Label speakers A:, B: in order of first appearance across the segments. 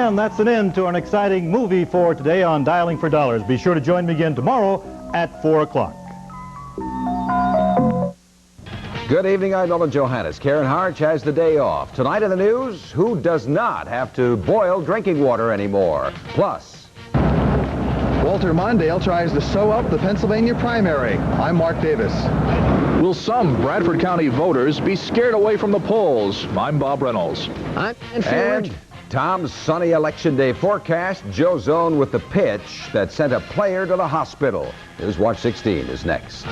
A: And that's an end to an exciting movie for today on Dialing for Dollars. Be sure to join me again tomorrow at 4 o'clock.
B: Good evening, I'm Nolan Johannes. Karen Harch has the day off. Tonight in the news, who does not have to boil drinking water anymore? Plus,
C: Walter Mondale tries to sew up the Pennsylvania primary. I'm Mark Davis.
D: Will some Bradford County voters be scared away from the polls? I'm Bob Reynolds.
B: And Tom's sunny Election Day forecast, Joe Zone with the pitch that sent a player to the hospital. Newswatch 16 is next.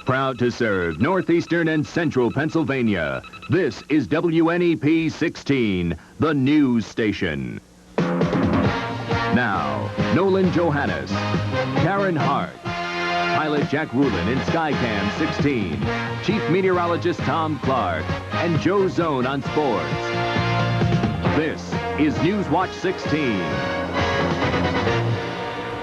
E: Proud to serve northeastern and central Pennsylvania. This is WNEP 16, the news station. Now, Nolan Johannes, Karen Hart, pilot Jack Rulin in Skycam 16, Chief Meteorologist Tom Clark, and Joe Zone on sports. This is Newswatch 16.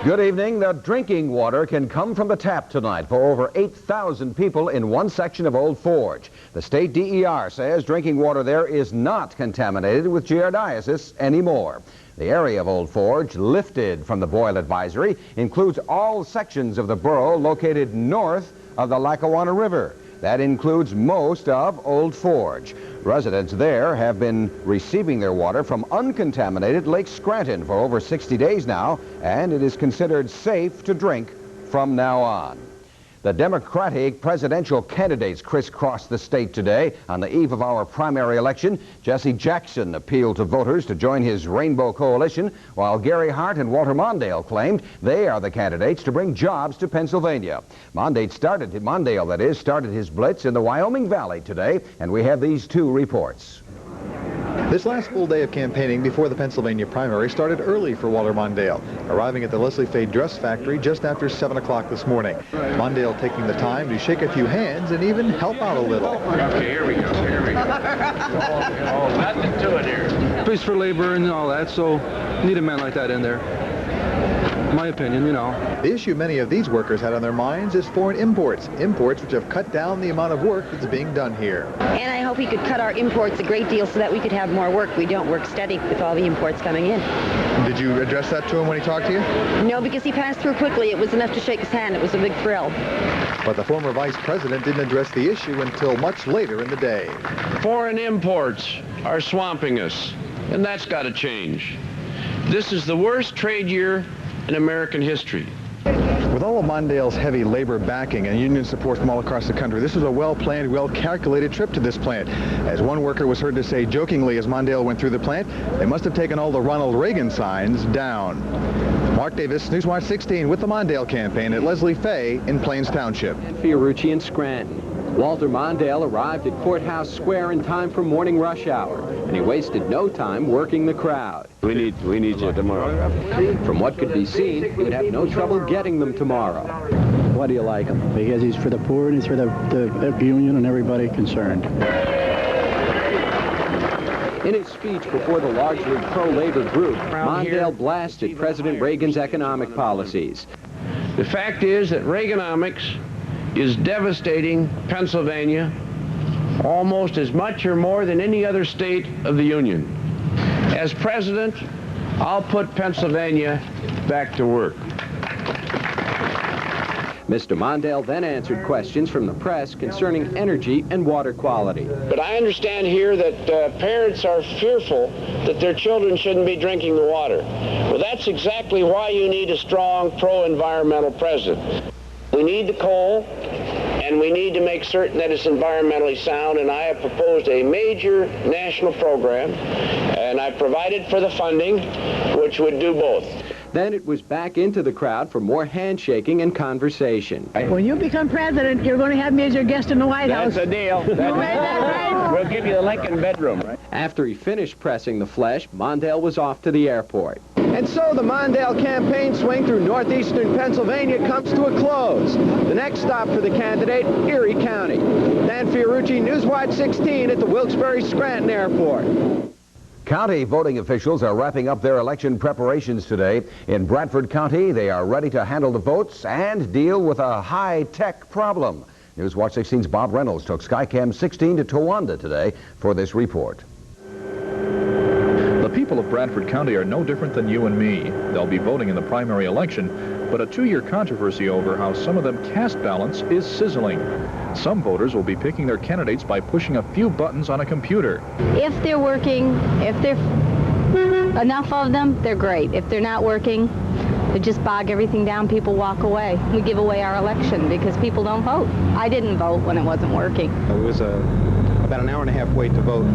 B: Good evening. The drinking water can come from the tap tonight for over 8,000 people in one section of Old Forge. The state DER says drinking water there is not contaminated with giardiasis anymore. The area of Old Forge, lifted from the boil advisory, includes all sections of the borough located north of the Lackawanna River. That includes most of Old Forge. Residents there have been receiving their water from uncontaminated Lake Scranton for over 60 days now, and it is considered safe to drink from now on. The Democratic presidential candidates crisscrossed the state today. On the eve of our primary election, Jesse Jackson appealed to voters to join his Rainbow Coalition, while Gary Hart and Walter Mondale claimed they are the candidates to bring jobs to Pennsylvania. Mondale started his blitz in the Wyoming Valley today, and we have these two reports.
C: This last full day of campaigning before the Pennsylvania primary started early for Walter Mondale, arriving at the Leslie Fay Dress Factory just after 7 o'clock this morning. Mondale taking the time to shake a few hands and even help out a little.
F: Okay, here we go. Nothing to it here.
G: Peace for labor and all that, so need a man like that in there. My opinion, you know.
C: The issue many of these workers had on their minds is foreign imports which have cut down the amount of work that's being done here.
H: And I hope he could cut our imports a great deal so that we could have more work. We don't work steady with all the imports coming in.
C: Did you address that to him when he talked to you?
H: No, because he passed through quickly. It was enough to shake his hand. It was a big thrill.
C: But the former vice president didn't address the issue until much later in the day.
F: Foreign imports are swamping us, and that's got to change. This is the worst trade year in American history.
C: With all of Mondale's heavy labor backing and union support from all across the country, this was a well-planned, well-calculated trip to this plant. As one worker was heard to say jokingly as Mondale went through the plant, they must have taken all the Ronald Reagan signs down. Mark Davis, Newswatch 16 with the Mondale campaign at Leslie Fay in Plains Township.
I: Fiorucci in Scranton. Walter Mondale arrived at Courthouse Square in time for morning rush hour, and he wasted no time working the crowd.
J: We need you tomorrow.
I: From what could be seen, he would have no trouble getting them tomorrow.
K: Why do you like him? Because he's for the poor and he's for the union and everybody concerned.
I: In his speech before the largely pro-labor group, Mondale blasted President Reagan's economic policies.
F: The fact is that Reaganomics is devastating Pennsylvania almost as much or more than any other state of the Union. As president, I'll put Pennsylvania back to work.
I: Mr. Mondale then answered questions from the press concerning energy and water quality.
F: But I understand here that parents are fearful that their children shouldn't be drinking the water. Well, that's exactly why you need a strong pro-environmental president. We need the coal, and we need to make certain that it's environmentally sound, and I have proposed a major national program, and I provided for the funding, which would do both.
I: Then it was back into the crowd for more handshaking and conversation.
L: When you become president, you're going to have me as your guest in the White House.
F: That's a deal.
L: You made that right?
F: We'll give you the Lincoln bedroom. Right?
I: After he finished pressing the flesh, Mondale was off to the airport.
M: And so the Mondale campaign swing through northeastern Pennsylvania comes to a close. The next stop for the candidate, Erie County. Dan Fiorucci, Newswatch 16 at the Wilkes-Barre Scranton Airport.
B: County voting officials are wrapping up their election preparations today. In Bradford County, they are ready to handle the votes and deal with a high-tech problem. Newswatch 16's Bob Reynolds took Skycam 16 to Towanda today for this report.
D: The people of Bradford County are no different than you and me. They'll be voting in the primary election, but a two-year controversy over how some of them cast ballots is sizzling. Some voters will be picking their candidates by pushing a few buttons on a computer.
H: If they're working, if they're enough of them, they're great. If they're not working, they just bog everything down, people walk away. We give away our election because people don't vote. I didn't vote when it wasn't working.
M: It was about an hour and a half wait to vote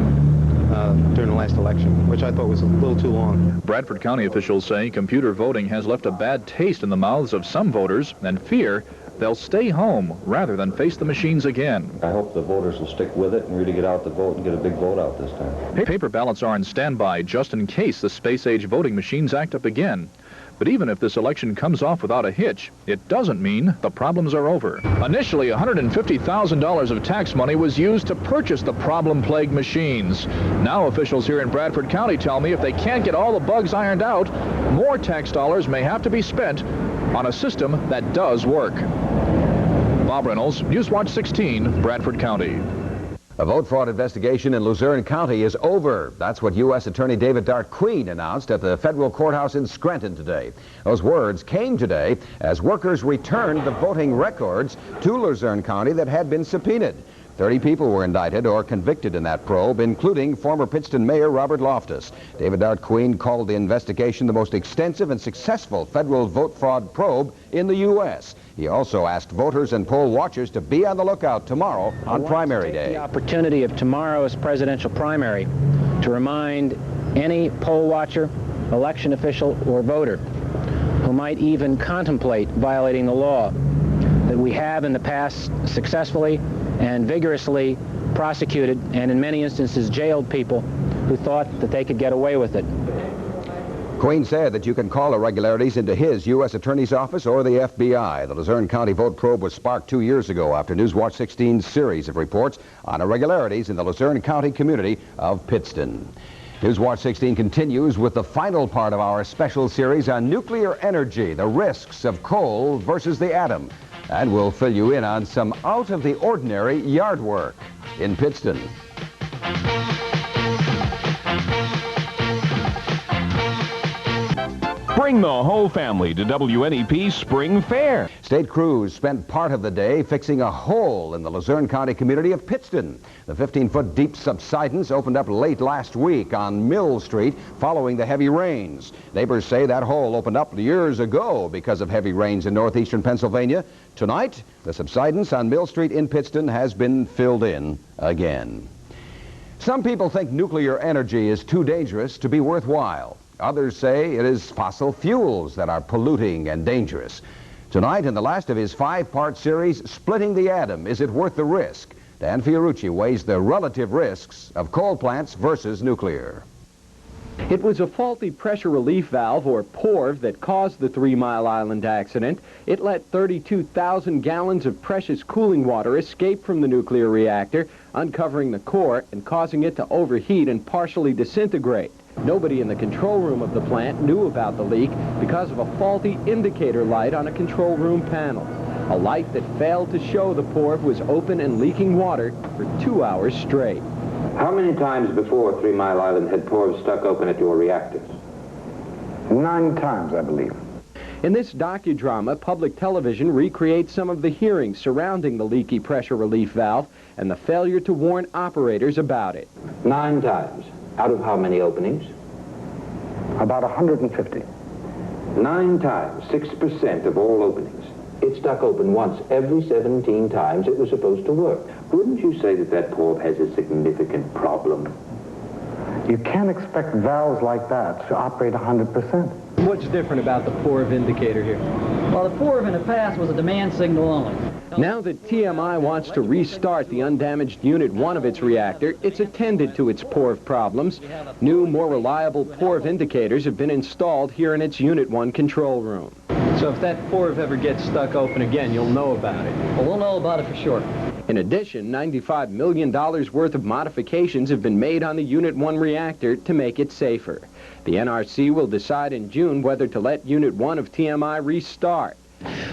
M: during the last election, which I thought was a little too long.
D: Bradford County officials say computer voting has left a bad taste in the mouths of some voters and fear they'll stay home rather than face the machines again.
N: I hope the voters will stick with it and really get out the vote and get a big vote out this time.
D: Paper ballots are on standby just in case the space-age voting machines act up again. But even if this election comes off without a hitch, it doesn't mean the problems are over. Initially, $150,000 of tax money was used to purchase the problem-plagued machines. Now officials here in Bradford County tell me if they can't get all the bugs ironed out, more tax dollars may have to be spent on a system that does work. Bob Reynolds, Newswatch 16, Bradford County.
B: A vote fraud investigation in Luzerne County is over. That's what U.S. Attorney David Queen announced at the federal courthouse in Scranton today. Those words came today as workers returned the voting records to Luzerne County that had been subpoenaed. 30 people were indicted or convicted in that probe, including former Pittston Mayor Robert Loftus. David Queen called the investigation the most extensive and successful federal vote fraud probe in the U.S. He also asked voters and poll watchers to be on the lookout tomorrow on primary day.
O: The opportunity of tomorrow's presidential primary to remind any poll watcher, election official, or voter who might even contemplate violating the law that we have in the past successfully and vigorously prosecuted and in many instances jailed people who thought that they could get away with it.
B: Queen said that you can call irregularities into his U.S. Attorney's Office or the FBI. The Luzerne County vote probe was sparked 2 years ago after Newswatch 16's series of reports on irregularities in the Luzerne County community of Pittston. Newswatch 16 continues with the final part of our special series on nuclear energy, the risks of coal versus the atom. And we'll fill you in on some out-of-the-ordinary yard work in Pittston.
P: Bring the whole family to WNEP Spring Fair.
B: State crews spent part of the day fixing a hole in the Luzerne County community of Pittston. The 15-foot deep subsidence opened up late last week on Mill Street following the heavy rains. Neighbors say that hole opened up years ago because of heavy rains in northeastern Pennsylvania. Tonight, the subsidence on Mill Street in Pittston has been filled in again. Some people think nuclear energy is too dangerous to be worthwhile. Others say it is fossil fuels that are polluting and dangerous. Tonight, in the last of his 5-part series, Splitting the Atom, Is It Worth the Risk? Dan Fiorucci weighs the relative risks of coal plants versus nuclear.
I: It was a faulty pressure relief valve, or PORV, that caused the 3 Mile Island accident. It let 32,000 gallons of precious cooling water escape from the nuclear reactor, uncovering the core and causing it to overheat and partially disintegrate. Nobody in the control room of the plant knew about the leak because of a faulty indicator light on a control room panel. A light that failed to show the PORV was open and leaking water for 2 hours straight.
Q: How many times before 3 Mile Island had PORV stuck open at your reactors?
M: 9 times, I believe.
I: In this docudrama, public television recreates some of the hearings surrounding the leaky pressure relief valve and the failure to warn operators about it.
Q: 9 times. Out of how many openings?
M: About 150.
Q: 9 times, 6% of all openings. It stuck open once every 17 times it was supposed to work. Wouldn't you say that that PORV has a significant problem?
M: You can't expect valves like that to operate 100%.
I: What's different about the PORV indicator here?
R: Well, the PORV in the past was a demand signal only.
I: Now that TMI wants to restart the undamaged Unit 1 of its reactor, it's attended to its PORV problems. New, more reliable PORV indicators have been installed here in its Unit 1 control room.
R: So if that PORV ever gets stuck open again, you'll know about it. Well, we'll know about it for sure.
I: In addition, $95 million worth of modifications have been made on the Unit 1 reactor to make it safer. The NRC will decide in June whether to let Unit 1 of TMI restart.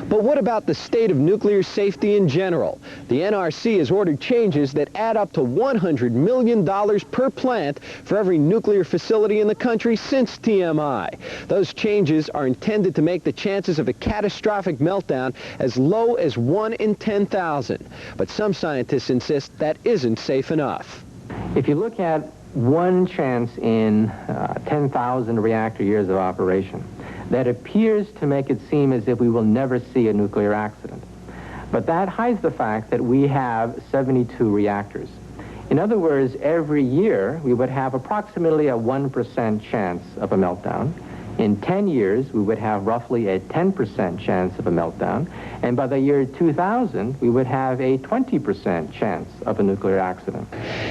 M: But what about the state of nuclear safety in general? The NRC has ordered changes that add up to $100 million per plant for every nuclear facility in the country since TMI. Those changes are intended to make the chances of a catastrophic meltdown as low as 1 in 10,000. But some scientists insist that isn't safe enough.
Q: If you look at one chance in 10,000 reactor years of operation, that appears to make it seem as if we will never see a nuclear accident. But that hides the fact that we have 72 reactors. In other words, every year we would have approximately a 1% chance of a meltdown. In 10 years, we would have roughly a 10% chance of a meltdown. And by the year 2000, we would have a 20% chance of a nuclear accident.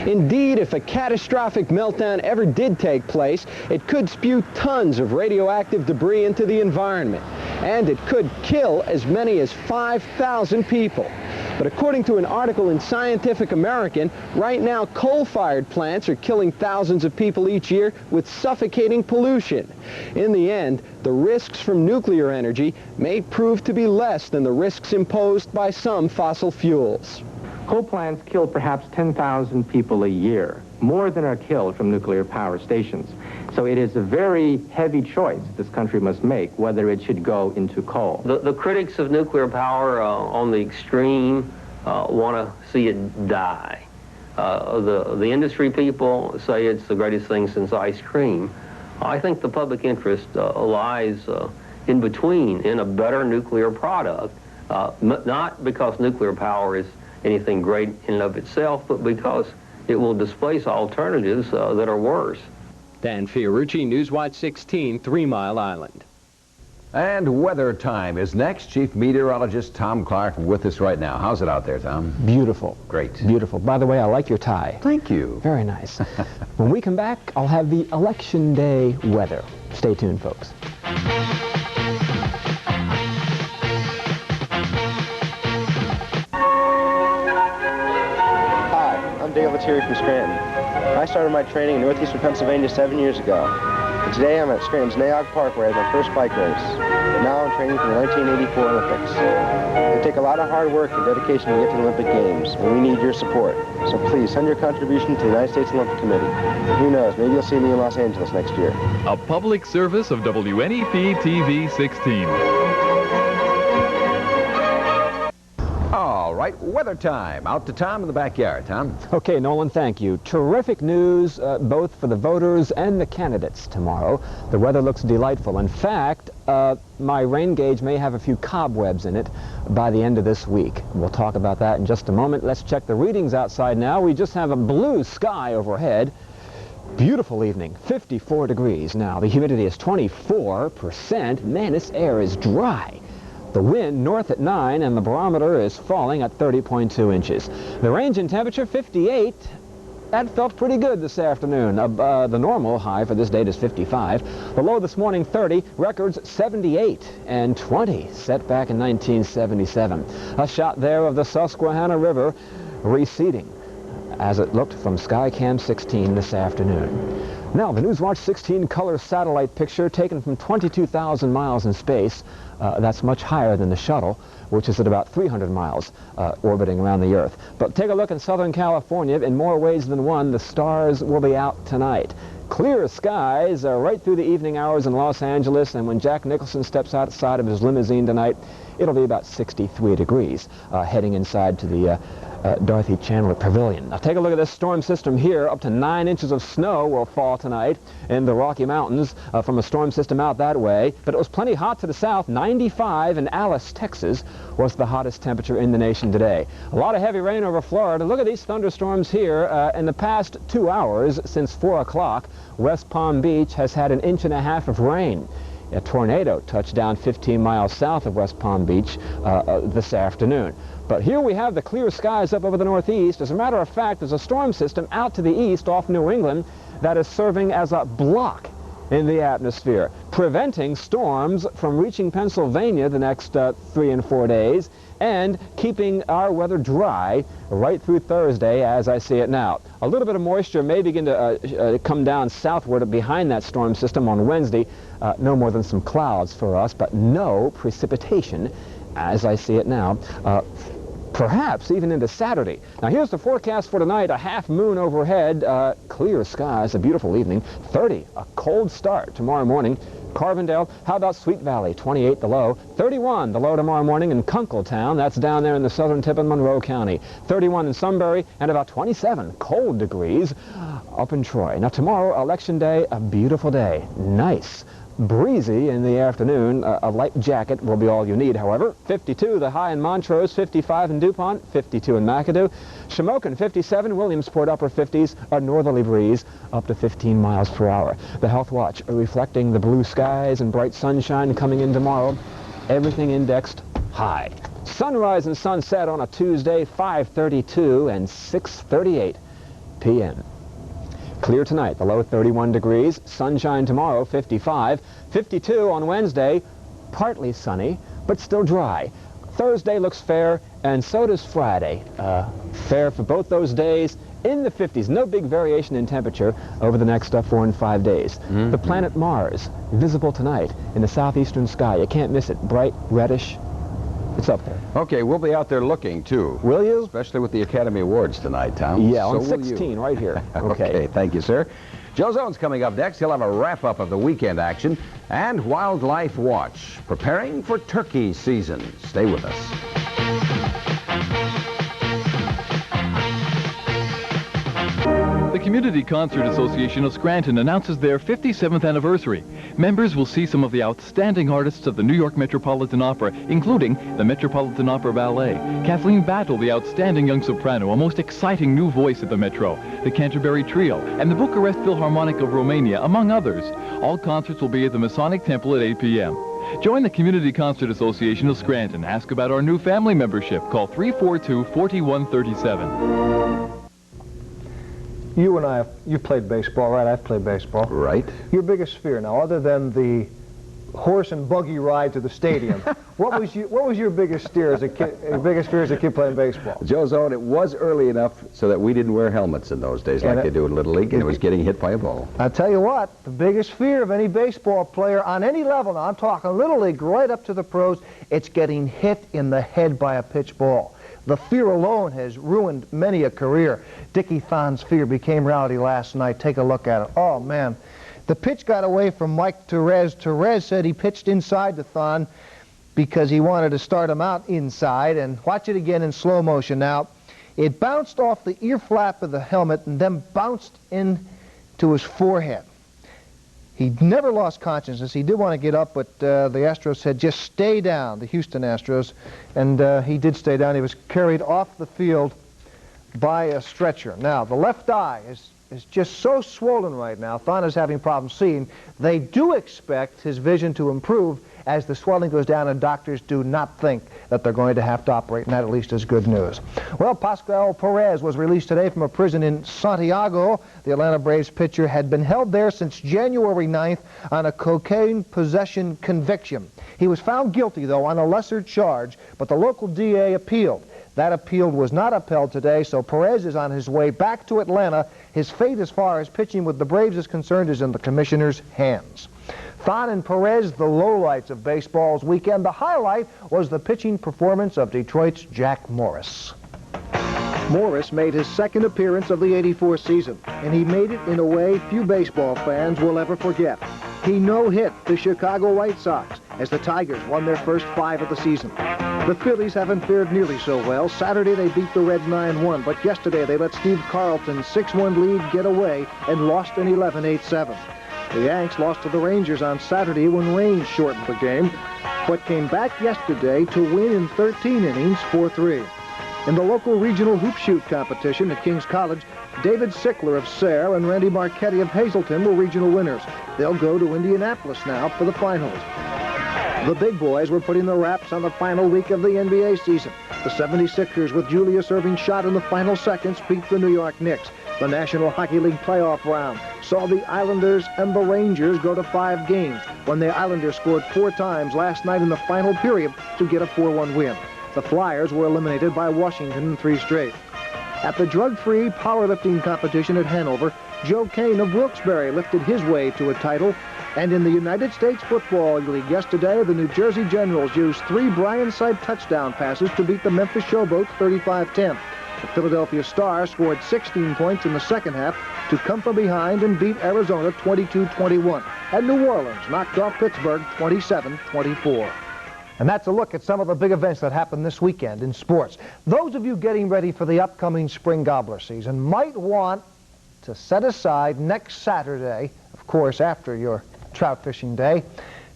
M: Indeed, if a catastrophic meltdown ever did take place, it could spew tons of radioactive debris into the environment. And it could kill as many as 5,000 people. But according to an article in Scientific American, right now coal-fired plants are killing thousands of people each year with suffocating pollution. In the end, the risks from nuclear energy may prove to be less than the risks imposed by some fossil fuels.
Q: Coal plants kill perhaps 10,000 people a year, more than are killed from nuclear power stations. So it is a very heavy choice this country must make, whether it should go into coal.
J: The critics of nuclear power on the extreme want to see it die. The industry people say it's the greatest thing since ice cream. I think the public interest lies in between, in a better nuclear product, not because nuclear power is anything great in and of itself, but because it will displace alternatives that are worse.
I: Dan Fiorucci, Newswatch 16, 3 Mile Island.
B: And weather time is next. Chief Meteorologist Tom Clark with us right now. How's it out there, Tom?
S: Beautiful.
B: Great.
S: Beautiful. By the way, I like your tie.
B: Thank you.
S: Very nice. When we come back, I'll have the Election Day weather. Stay tuned, folks.
T: Hi, I'm Dale Lettieri from Scranton. I started my training in northeastern Pennsylvania 7 years ago. And today I'm at Scranton's Naog Park where I had my first bike race. And now I'm training for the 1984 Olympics. It take a lot of hard work and dedication to get to the Olympic Games, and we need your support. So please send your contribution to the United States Olympic Committee. Who knows, maybe you'll see me in Los Angeles next year.
U: A public service of WNEP TV 16.
B: All right, weather time. Out to Tom in the backyard. Tom?
S: Okay, Nolan, thank you. Terrific news both for the voters and the candidates tomorrow. The weather looks delightful. In fact, my rain gauge may have a few cobwebs in it by the end of this week. We'll talk about that in just a moment. Let's check the readings outside now. We just have a blue sky overhead. Beautiful evening, 54 degrees now. The humidity is 24%. Man, this air is dry. The wind north at 9, and the barometer is falling at 30.2 inches. The range in temperature, 58. That felt pretty good this afternoon. The normal high for this date is 55. The low this morning, 30. Records 78 and 20, set back in 1977. A shot there of the Susquehanna River receding as it looked from Skycam 16 this afternoon. Now, the Newswatch 16 color satellite picture taken from 22,000 miles in space. That's much higher than the shuttle, which is at about 300 miles orbiting around the Earth. But take a look in Southern California. In more ways than one, the stars will be out tonight. Clear skies right through the evening hours in Los Angeles, and when Jack Nicholson steps outside of his limousine tonight, it'll be about 63 degrees heading inside to the Dorothy Chandler Pavilion. Now take a look at this storm system here. Up to 9 inches of snow will fall tonight in the Rocky Mountains from a storm system out that way. But it was plenty hot to the south. 95 in Alice, Texas was the hottest temperature in the nation today. A lot of heavy rain over Florida. Look at these thunderstorms here. In the past 2 hours, since 4 o'clock, West Palm Beach has had 1.5 inches of rain. A tornado touched down 15 miles south of West Palm Beach this afternoon. But here we have the clear skies up over the northeast. As a matter of fact, there's a storm system out to the east off New England that is serving as a block in the atmosphere, preventing storms from reaching Pennsylvania the next 3 and 4 days and keeping our weather dry right through Thursday as I see it now. A little bit of moisture may begin to come down southward behind that storm system on Wednesday. No more than some clouds for us, but no precipitation as I see it now, perhaps even into Saturday. Now here's the forecast for tonight. A half moon overhead, clear skies, a beautiful evening. 30, a cold start tomorrow morning. Carbondale, how about Sweet Valley? 28 the low. 31 the low tomorrow morning in Kunkletown. That's down there in the southern tip of Monroe County. 31 in Sunbury, and about 27 cold degrees up in Troy. Now tomorrow, Election Day, a beautiful day. Nice. Breezy in the afternoon. A light jacket will be all you need, however. 52 the high in Montrose, 55 in DuPont, 52 in McAdoo. Shamokin 57, Williamsport upper 50s, a northerly breeze up to 15 miles per hour. The Health Watch reflecting the blue skies and bright sunshine coming in tomorrow. Everything indexed high. Sunrise and sunset on a Tuesday, 5:32 and 6:38 p.m. Clear tonight, the low 31 degrees. Sunshine tomorrow, 55. 52 on Wednesday, partly sunny, but still dry. Thursday looks fair, and so does Friday. Fair for both those days, in the 50s. No big variation in temperature over the next 4 and 5 days. The planet Mars, visible tonight in the southeastern sky. You can't miss it. Bright, reddish. It's up there.
B: Okay, we'll be out there looking, too.
S: Will you?
B: Especially with the Academy Awards tonight, Tom.
S: Yeah,
B: so
S: on 16, right here.
B: Okay, thank you, sir. Joe Zone's coming up next. He'll have a wrap-up of the weekend action and Wildlife Watch, preparing for turkey season. Stay with us.
U: The Community Concert Association of Scranton announces their 57th anniversary. Members will see some of the outstanding artists of the New York Metropolitan Opera, including the Metropolitan Opera Ballet, Kathleen Battle, the outstanding young soprano, a most exciting new voice at the Metro, the Canterbury Trio, and the Bucharest Philharmonic of Romania, among others. All concerts will be at the Masonic Temple at 8 p.m. Join the Community Concert Association of Scranton. Ask about our new family membership. Call 342-4137.
A: You and I, you've played baseball, right? I've played baseball.
B: Right.
A: Your biggest fear now, other than the horse and buggy ride to the stadium, what was your biggest fear as a kid? Biggest fear as a kid playing baseball?
B: Joe Zone, it was early enough so that we didn't wear helmets in those days like they do in Little League, and it was getting hit by a ball.
A: I tell you what, the biggest fear of any baseball player on any level, now I'm talking Little League right up to the pros, it's getting hit in the head by a pitch ball. The fear alone has ruined many a career. Dickie Thon's fear became reality last night. Take a look at it. Oh, man. The pitch got away from Mike Therese. Therese said he pitched inside to Thon because he wanted to start him out inside. And watch it again in slow motion now. It bounced off the ear flap of the helmet and then bounced into his forehead. He never lost consciousness. He did want to get up, but the Astros said, just stay down, the Houston Astros. And he did stay down. He was carried off the field by a stretcher. Now, the left eye is just so swollen right now. Thon is having problems seeing. They do expect his vision to improve as the swelling goes down, and doctors do not think that they're going to have to operate, and that at least is good news. Well, Pascual Perez was released today from a prison in Santiago. The Atlanta Braves pitcher had been held there since January 9th on a cocaine possession conviction. He was found guilty, though, on a lesser charge, but the local DA appealed. That appeal was not upheld today, so Perez is on his way back to Atlanta. His fate as far as pitching with the Braves is concerned is in the commissioner's hands. Thon and Perez, the lowlights of baseball's weekend. The highlight was the pitching performance of Detroit's Jack Morris. Morris made his second appearance of the '84 season, and he made it in a way few baseball fans will ever forget. He no-hit the Chicago White Sox as the Tigers won their first 5 of the season. The Phillies haven't fared nearly so well. Saturday they beat the Reds 9-1, but yesterday they let Steve Carlton's 6-1 lead get away and lost an 11-8-7. The Yanks lost to the Rangers on Saturday when rain shortened the game, but came back yesterday to win in 13 innings, 4-3. In the local regional hoop shoot competition at King's College, David Sickler of Sayre and Randy Marchetti of Hazleton were regional winners. They'll go to Indianapolis now for the finals. The big boys were putting the wraps on the final week of the NBA season. The 76ers, with Julius Erving shot in the final seconds, beat the New York Knicks. The National Hockey League playoff round saw the Islanders and the Rangers go to 5 games when the Islanders scored 4 times last night in the final period to get a 4-1 win. The Flyers were eliminated by Washington in 3 straight. At the drug-free powerlifting competition at Hanover, Joe Kane of Wilkes-Barre lifted his way to a title And in the United States Football League yesterday, the New Jersey Generals used 3 Bryan-side touchdown passes to beat the Memphis Showboats 35-10. The Philadelphia Stars scored 16 points in the second half to come from behind and beat Arizona 22-21. And New Orleans knocked off Pittsburgh 27-24. And that's a look at some of the big events that happened this weekend in sports. Those of you getting ready for the upcoming spring gobbler season might want to set aside next Saturday, of course after your trout fishing day,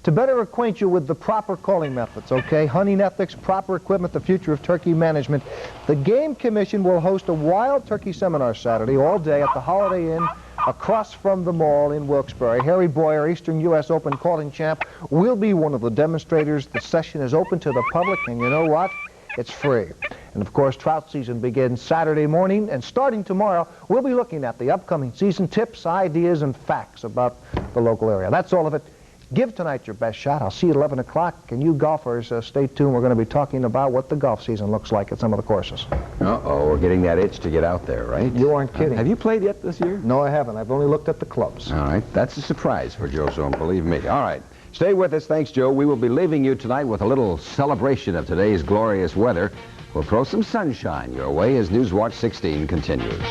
A: to better acquaint you with the proper calling methods, okay? Hunting ethics, proper equipment, the future of turkey management. The Game Commission will host a wild turkey seminar Saturday all day at the Holiday Inn across from the mall in Wilkes-Barre. Harry Boyer, Eastern U.S. Open calling champ, will be one of the demonstrators. The session is open to the public, and you know what? It's free. And of course, trout season begins Saturday morning, and starting tomorrow, we'll be looking at the upcoming season, tips, ideas, and facts about the local area. That's all of it. Give tonight your best shot. I'll see you at 11 o'clock, and you golfers, stay tuned. We're going to be talking about what the golf season looks like at some of the courses.
B: Uh-oh, we're getting that itch to get out there, right?
A: You aren't kidding.
B: Have you played yet this year?
A: No, I haven't. I've only looked at the clubs.
B: All right, that's a surprise for Joe Sohn, believe me. All right, stay with us. Thanks, Joe. We will be leaving you tonight with a little celebration of today's glorious weather. We'll throw some sunshine your way as Newswatch 16 continues.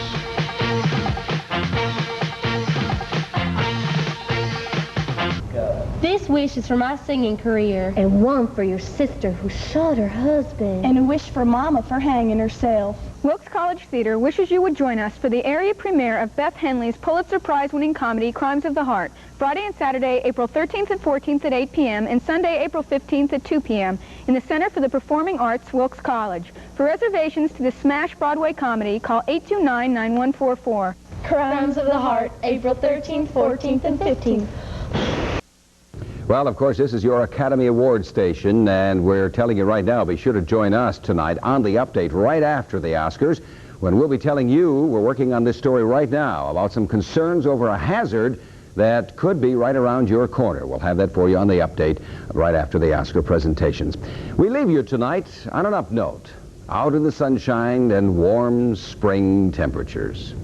E: This wish is for my singing career.
V: And one for your sister who shot her husband.
W: And a wish for Mama for hanging herself. Wilkes College Theater wishes you would join us for the area premiere of Beth Henley's Pulitzer Prize-winning comedy, Crimes of the Heart, Friday and Saturday, April 13th and 14th at 8 p.m. and Sunday, April 15th at 2 p.m. in the Center for the Performing Arts, Wilkes College. For reservations to this smash Broadway comedy, call 829-9144.
E: Crimes of the Heart, April 13th, 14th, and 15th.
B: Well, of course, this is your Academy Awards station, and we're telling you right now, be sure to join us tonight on the update right after the Oscars, when we'll be telling you, we're working on this story right now, about some concerns over a hazard that could be right around your corner. We'll have that for you on the update right after the Oscar presentations. We leave you tonight on an up note, out in the sunshine and warm spring temperatures.